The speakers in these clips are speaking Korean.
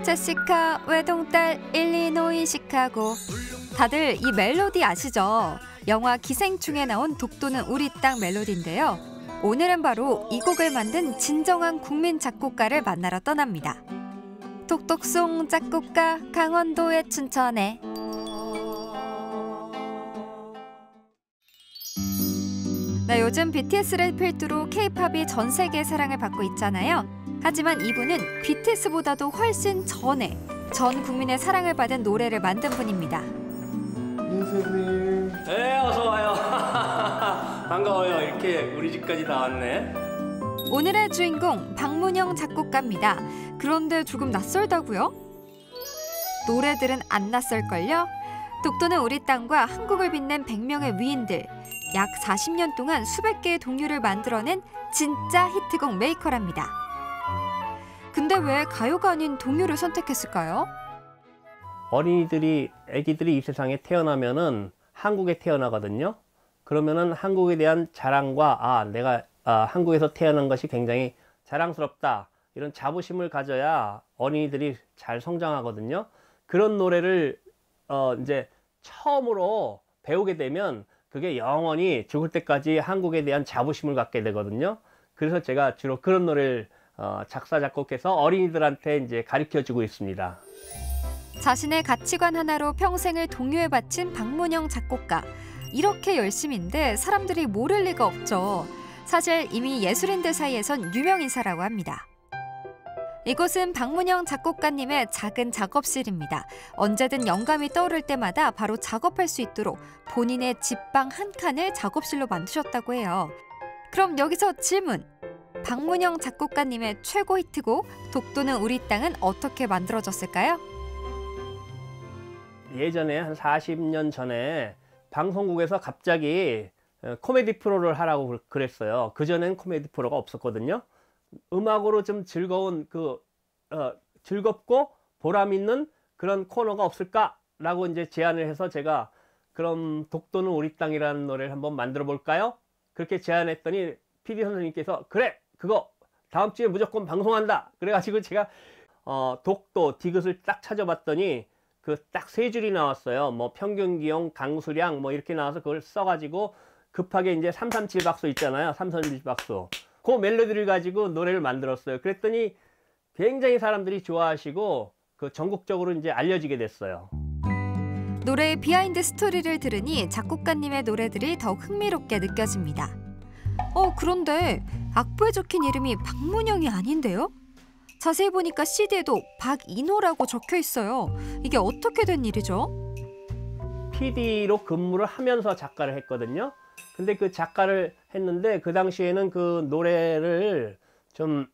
제시카 외동딸 일리노이 시카고. 다들 이 멜로디 아시죠? 영화 기생충에 나온 독도는 우리 땅 멜로디인데요. 오늘은 바로 이 곡을 만든 진정한 국민 작곡가를 만나러 떠납니다. 독독송 작곡가 강원도의 춘천에. 네, 요즘 BTS를 필두로 K-팝이 전 세계의 사랑을 받고 있잖아요. 하지만 이분은 BTS보다도 훨씬 전에 전 국민의 사랑을 받은 노래를 만든 분입니다. 선생님. 네, 어서 와요. 반가워요. 이렇게 우리 집까지 다 왔네. 오늘의 주인공 박문영 작곡가입니다. 그런데 조금 낯설다고요? 노래들은 안 낯설걸요? 독도는 우리 땅과 한국을 빛낸 100명의 위인들. 약 40년 동안 수백 개의 동요를 만들어낸 진짜 히트곡 메이커랍니다. 근데 왜 가요가 아닌 동요를 선택했을까요? 어린이들이, 아기들이 이 세상에 태어나면은 한국에 태어나거든요. 그러면은 한국에 대한 자랑과 내가 한국에서 태어난 것이 굉장히 자랑스럽다, 이런 자부심을 가져야 어린이들이 잘 성장하거든요. 그런 노래를 이제 처음으로 배우게 되면 그게 영원히 죽을 때까지 한국에 대한 자부심을 갖게 되거든요. 그래서 제가 주로 그런 노래를 작사 작곡해서 어린이들한테 이제 가르쳐 주고 있습니다. 자신의 가치관 하나로 평생을 동요에 바친 박문영 작곡가. 이렇게 열심인데 사람들이 모를 리가 없죠. 사실 이미 예술인들 사이에선 유명 인사라고 합니다. 이곳은 박문영 작곡가님의 작은 작업실입니다. 언제든 영감이 떠오를 때마다 바로 작업할 수 있도록 본인의 집방 한 칸을 작업실로 만드셨다고 해요. 그럼 여기서 질문! 박문영 작곡가님의 최고 히트곡 독도는 우리 땅은 어떻게 만들어졌을까요? 예전에 한 40년 전에 방송국에서 갑자기 코미디 프로를 하라고 그랬어요. 그전엔 코미디 프로가 없었거든요. 음악으로 좀 즐거운 즐겁고 보람 있는 그런 코너가 없을까라고 이제 제안을 해서 제가 그럼 독도는 우리 땅이라는 노래를 한번 만들어 볼까요? 그렇게 제안했더니 PD 선생님께서 그래, 그거 다음 주에 무조건 방송한다. 그래가지고 제가 독도 디귿을 딱 찾아봤더니 그 딱 세 줄이 나왔어요. 뭐 평균기온, 강수량 뭐 이렇게 나와서 그걸 써가지고 급하게 이제 337박수 있잖아요. 337박수. 그 멜로디를 가지고 노래를 만들었어요. 그랬더니 굉장히 사람들이 좋아하시고 그 전국적으로 이제 알려지게 됐어요. 노래의 비하인드 스토리를 들으니 작곡가님의 노래들이 더욱 흥미롭게 느껴집니다. 그런데 악보에 적힌 이름이 박문영이 아닌데요? 자세히 보니까 CD에도 박인호라고 적혀 있어요. 이게 어떻게 된 일이죠? PD로 근무를 하면서 작가를 했거든요. 근데 그 작가를 했는데 그 당시에는 그 노래를 좀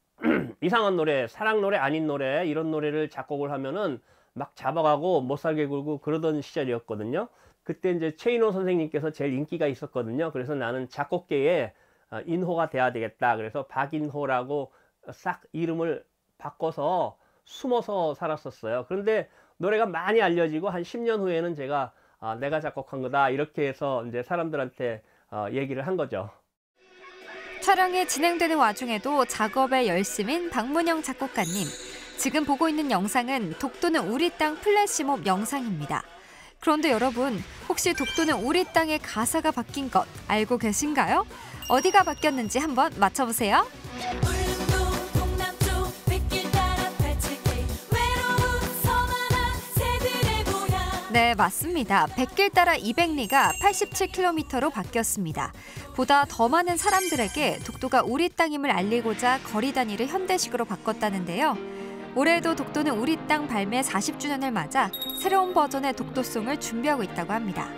이상한 노래, 사랑 노래 아닌 노래, 이런 노래를 작곡을 하면은 막 잡아가고 못살게 굴고 그러던 시절이었거든요. 그때 이제 최인호 선생님께서 제일 인기가 있었거든요. 그래서 나는 작곡계에 인호가 돼야 되겠다. 그래서 박인호라고 싹 이름을 바꿔서 숨어서 살았었어요. 그런데 노래가 많이 알려지고 한 10년 후에는 제가 내가 작곡한 거다, 이렇게 해서 이제 사람들한테 얘기를 한 거죠. 촬영이 진행되는 와중에도 작업에 열심인 박문영 작곡가님. 지금 보고 있는 영상은 독도는 우리 땅 플래시몹 영상입니다. 그런데 여러분, 혹시 독도는 우리 땅의 가사가 바뀐 것 알고 계신가요? 어디가 바뀌었는지 한번 맞춰보세요. 네, 맞습니다. 백길 따라 200리가 87km로 바뀌었습니다. 보다 더 많은 사람들에게 독도가 우리 땅임을 알리고자 거리 단위를 현대식으로 바꿨다는데요. 올해에도 독도는 우리 땅 발매 40주년을 맞아 새로운 버전의 독도송을 준비하고 있다고 합니다.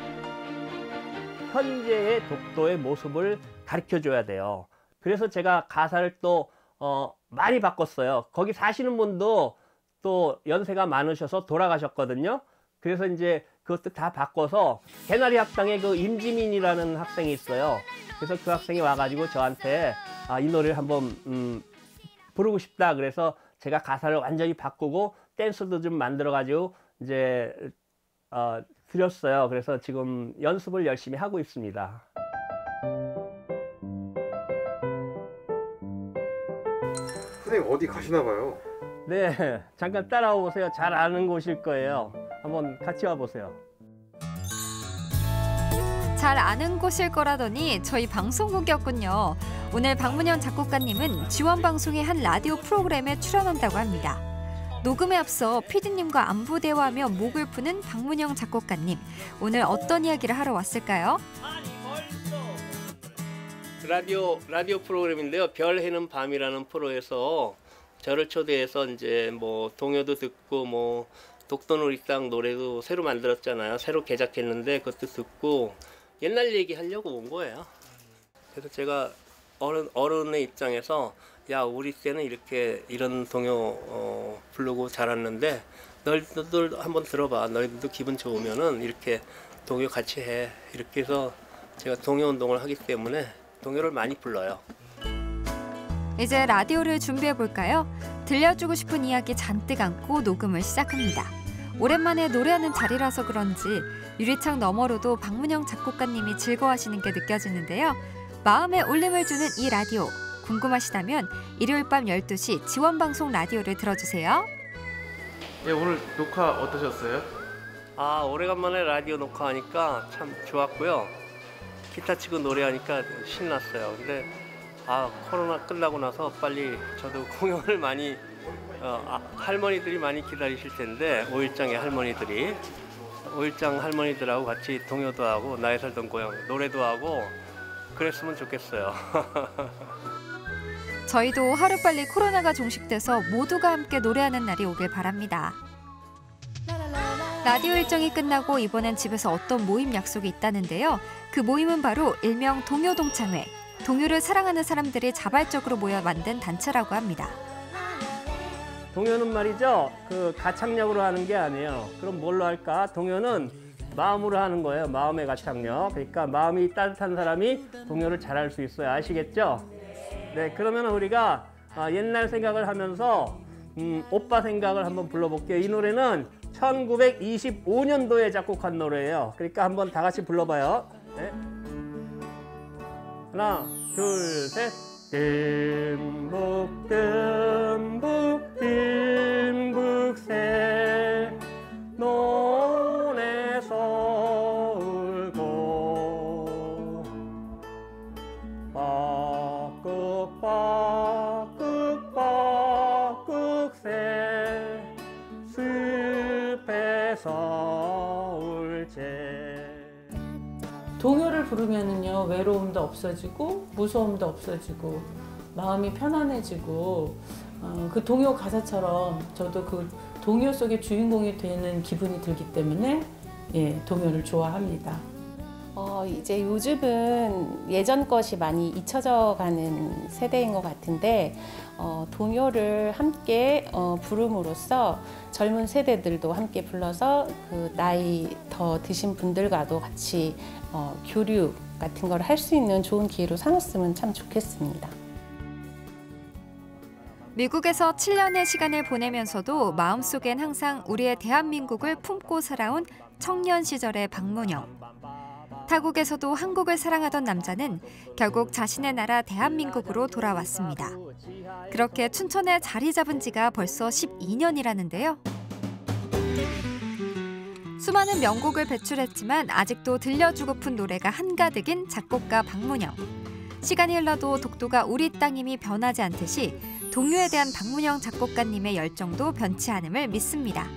현재의 독도의 모습을 가르쳐줘야 돼요. 그래서 제가 가사를 또 많이 바꿨어요. 거기 사시는 분도 또 연세가 많으셔서 돌아가셨거든요. 그래서 이제 그것도 다 바꿔서 개나리 학당에 그 임지민이라는 학생이 있어요. 그래서 그 학생이 와가지고 저한테 이 노래를 한번 부르고 싶다. 그래서 제가 가사를 완전히 바꾸고 댄스도 좀 만들어가지고 이제 드렸어요. 그래서 지금 연습을 열심히 하고 있습니다. 선생님 어디 가시나 봐요. 네, 잠깐 따라와 보세요. 잘 아는 곳일 거예요. 한번 같이 와 보세요. 잘 아는 곳일 거라더니 저희 방송국이었군요. 오늘 박문영 작곡가님은 지원 방송의 한 라디오 프로그램에 출연한다고 합니다. 녹음에 앞서 PD님과 안부 대화하며 목을 푸는 박문영 작곡가님. 오늘 어떤 이야기를 하러 왔을까요? 라디오 프로그램인데요. 별 해는 밤이라는 프로에서 저를 초대해서 이제 뭐 동요도 듣고 뭐 독도놀이땅 노래도 새로 만들었잖아요. 새로 개작했는데 그것도 듣고 옛날 얘기 하려고 온 거예요. 그래서 제가 어른의 입장에서 야, 우리 때는 이런 동요 부르고 자랐는데 너희들 한번 들어봐. 너희들도 기분 좋으면은 이렇게 동요 같이 해. 이렇게 해서 제가 동요 운동을 하기 때문에 동요를 많이 불러요. 이제 라디오를 준비해 볼까요? 들려주고 싶은 이야기 잔뜩 안고 녹음을 시작합니다. 오랜만에 노래하는 자리라서 그런지 유리창 너머로도 박문영 작곡가님이 즐거워하시는 게 느껴지는데요. 마음에 울림을 주는 이 라디오. 궁금하시다면 일요일 밤 12시 지원방송 라디오를 들어주세요. 예, 오늘 녹화 어떠셨어요? 아, 오래간만에 라디오 녹화하니까 참 좋았고요. 기타 치고 노래하니까 신났어요. 근데 코로나 끝나고 나서 빨리 저도 공연을 많이 할머니들이 많이 기다리실 텐데 오일장의 오일장 할머니들하고 같이 동요도 하고 나의 살던 고향 노래도 하고 그랬으면 좋겠어요. 저희도 하루빨리 코로나가 종식돼서 모두가 함께 노래하는 날이 오길 바랍니다. 라디오 일정이 끝나고 이번엔 집에서 어떤 모임 약속이 있다는데요. 그 모임은 바로 일명 동요동창회. 동요를 사랑하는 사람들이 자발적으로 모여 만든 단체라고 합니다. 동요는 말이죠. 가창력으로 하는 게 아니에요. 그럼 뭘로 할까? 동요는 마음으로 하는 거예요. 마음의 가창력. 그러니까 마음이 따뜻한 사람이 동요를 잘할 수 있어요. 아시겠죠? 네, 그러면 우리가 옛날 생각을 하면서 오빠 생각을 한번 불러볼게요. 이 노래는 1925년도에 작곡한 노래예요. 그러니까 한번 다 같이 불러봐요. 네. 하나, 둘, 셋. 듬북 듬북 듬북새 논에서 울고 빠끄 빠끄 빠끄새 숲에서 울제. 동요를 부르면은요, 외로움도 없어지고 무서움도 없어지고 마음이 편안해지고 그 동요 가사처럼 저도 그 동요 속의 주인공이 되는 기분이 들기 때문에 동요를 좋아합니다. 이제 요즘은 예전 것이 많이 잊혀져 가는 세대인 것 같은데 동요를 함께 부름으로써 젊은 세대들도 함께 불러서 그 나이 더 드신 분들과도 같이 교류 같은 걸 할 수 있는 좋은 기회로 삼았으면 참 좋겠습니다. 미국에서 7년의 시간을 보내면서도 마음속엔 항상 우리의 대한민국을 품고 살아온 청년 시절의 박문영. 타국에서도 한국을 사랑하던 남자는 결국 자신의 나라 대한민국으로 돌아왔습니다. 그렇게 춘천에 자리 잡은 지가 벌써 12년이라는데요. 수많은 명곡을 배출했지만 아직도 들려주고픈 노래가 한가득인 작곡가 박문영. 시간이 흘러도 독도가 우리 땅임이 변하지 않듯이 동요에 대한 박문영 작곡가님의 열정도 변치 않음을 믿습니다.